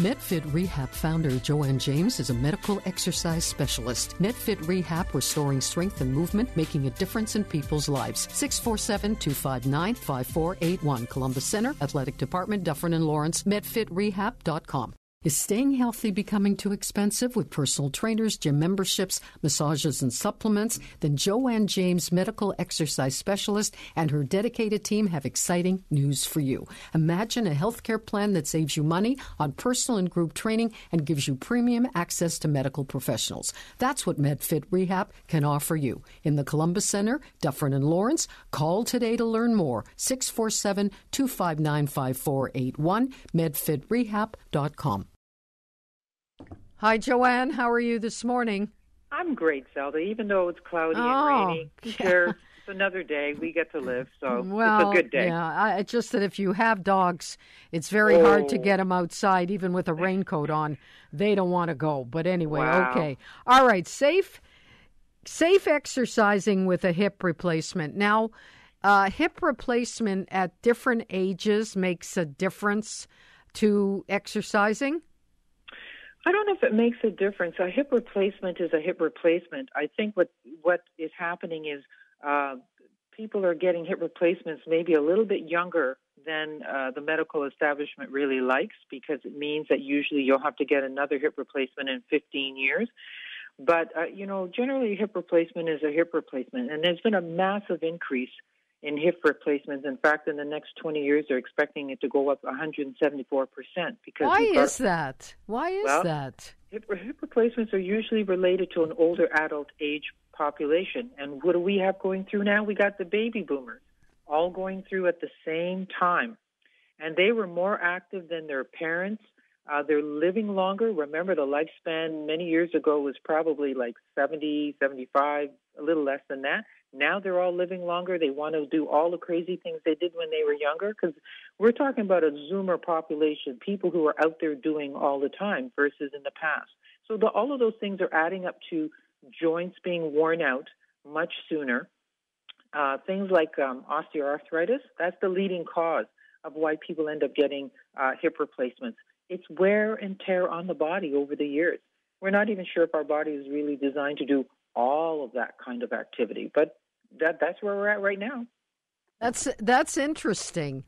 Medfit Rehab founder Joanne James is a medical exercise specialist. Medfit Rehab, restoring strength and movement, making a difference in people's lives. 647-259-5481. Columbus Center, Athletic Department, Dufferin and Lawrence, medfitrehab.com. Is staying healthy becoming too expensive with personal trainers, gym memberships, massages, and supplements? Then Joanne James, medical exercise specialist, and her dedicated team have exciting news for you. Imagine a healthcare plan that saves you money on personal and group training and gives you premium access to medical professionals. That's what Medfit Rehab can offer you. In the Columbus Center, Dufferin and Lawrence, call today to learn more. 647-259-5481, medfitrehab.com. Hi, Joanne. How are you this morning? I'm great, Zelda. Even though it's cloudy and rainy, who cares? It's another day. We get to live, so it's a good day. Yeah, it's just that if you have dogs, it's very hard to get them outside, even with a raincoat on. They don't want to go. But anyway, okay. All right, safe exercising with a hip replacement. Now, hip replacement at different ages makes a difference to exercising? I don't know if it makes a difference. A hip replacement is a hip replacement. I think what is happening is people are getting hip replacements maybe a little bit younger than the medical establishment really likes, because it means that usually you'll have to get another hip replacement in 15 years. But, generally hip replacement is a hip replacement. And there's been a massive increase in hip replacements. In fact, in the next 20 years, they're expecting it to go up 174%. Because Why is that? Hip replacements are usually related to an older adult age population. And what do we have going through now? We got the baby boomers all going through at the same time. And they were more active than their parents. They're living longer. Remember, the lifespan many years ago was probably like 70, 75, a little less than that. Now they're all living longer. They want to do all the crazy things they did when they were younger, because we're talking about a Zoomer population, people who are out there doing all the time versus in the past. So all of those things are adding up to joints being worn out much sooner. Things like osteoarthritis, that's the leading cause of why people end up getting hip replacements. It's wear and tear on the body over the years. We're not even sure if our body is really designed to do all of that kind of activity, but that's where we're at right now. That's interesting,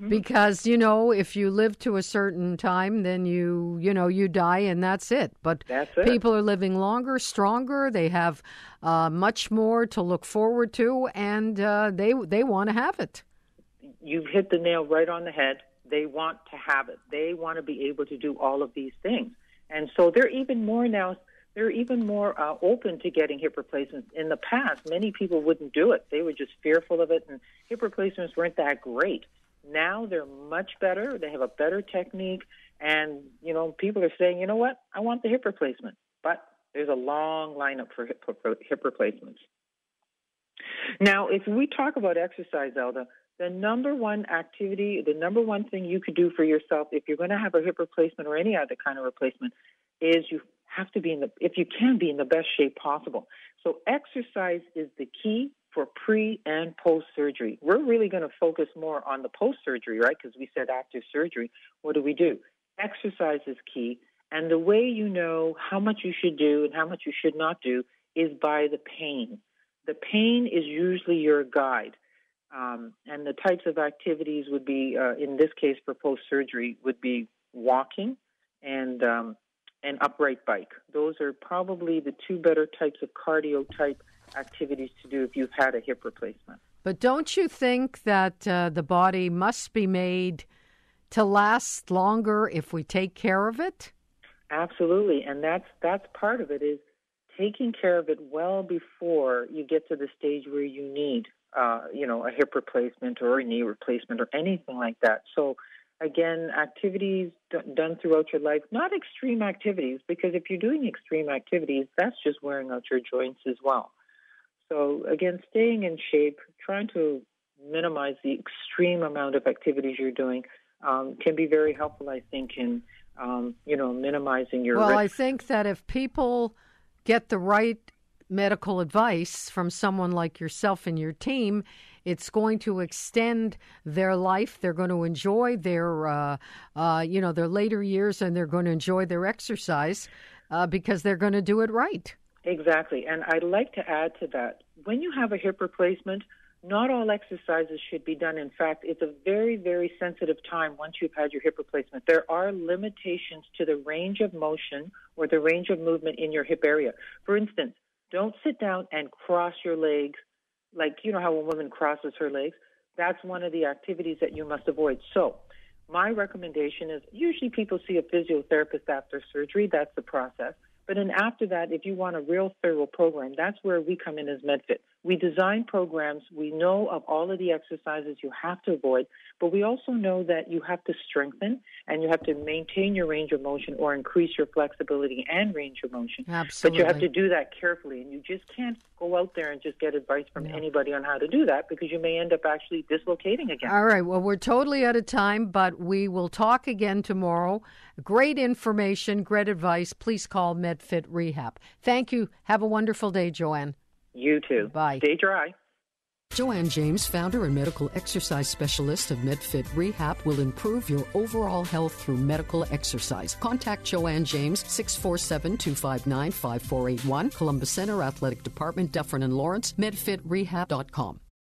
because if you live to a certain time, then you die and that's it. But people are living longer, stronger. They have much more to look forward to, and they want to have it. You've hit the nail right on the head. They want to have it. They want to be able to do all of these things, and so they're even more now. They're even more open to getting hip replacements. In the past, many people wouldn't do it. They were just fearful of it, and hip replacements weren't that great. Now they're much better. They have a better technique, and, people are saying, you know what, I want the hip replacement. But there's a long lineup for hip replacements. Now, if we talk about exercise, Zelda, the number one activity, the number one thing you could do for yourself if you're going to have a hip replacement or any other kind of replacement is you have to be if you can be in the best shape possible. So exercise is the key for pre and post-surgery. We're really going to focus more on the post-surgery, right? Because we said after surgery, what do? Exercise is key. And the way you know how much you should do and how much you should not do is by the pain. The pain is usually your guide. And the types of activities would be, in this case for post-surgery, would be walking and upright bike. Those are probably the two better types of cardio-type activities to do if you've had a hip replacement. But don't you think that the body must be made to last longer if we take care of it? Absolutely, and that's part of it, is taking care of it well before you get to the stage where you need a hip replacement or a knee replacement or anything like that. So again, activities done throughout your life, not extreme activities, because if you're doing extreme activities, that's just wearing out your joints as well. So again, staying in shape, trying to minimize the extreme amount of activities you're doing can be very helpful, I think, in, minimizing your risk. Well, I think that if people get the right medical advice from someone like yourself and your team, It's going to extend their life. They're going to enjoy their later years, and they're going to enjoy their exercise because they're going to do it right. Exactly. And I'd like to add to that, when you have a hip replacement, not all exercises should be done. In fact, it's a very, very sensitive time once you've had your hip replacement. There are limitations to the range of motion or the range of movement in your hip area. For instance, don't sit down and cross your legs like, you know how a woman crosses her legs? That's one of the activities that you must avoid. So my recommendation is usually people see a physiotherapist after surgery. That's the process. But then after that, if you want a real thorough program, that's where we come in as Medfit. We design programs. We know of all of the exercises you have to avoid, but we also know that you have to strengthen and you have to maintain your range of motion or increase your flexibility and range of motion. Absolutely. But you have to do that carefully, and you just can't go out there and just get advice from anybody on how to do that because you may end up actually dislocating again. All right. Well, we're totally out of time, but we will talk again tomorrow. Great information, great advice. Please call Medfit Rehab. Thank you. Have a wonderful day, Joanne. You too. Bye. Stay dry. Joanne James, founder and medical exercise specialist of Medfit Rehab, will improve your overall health through medical exercise. Contact Joanne James, 647-259-5481, Columbus Center Athletic Department, Dufferin and Lawrence, medfitrehab.com.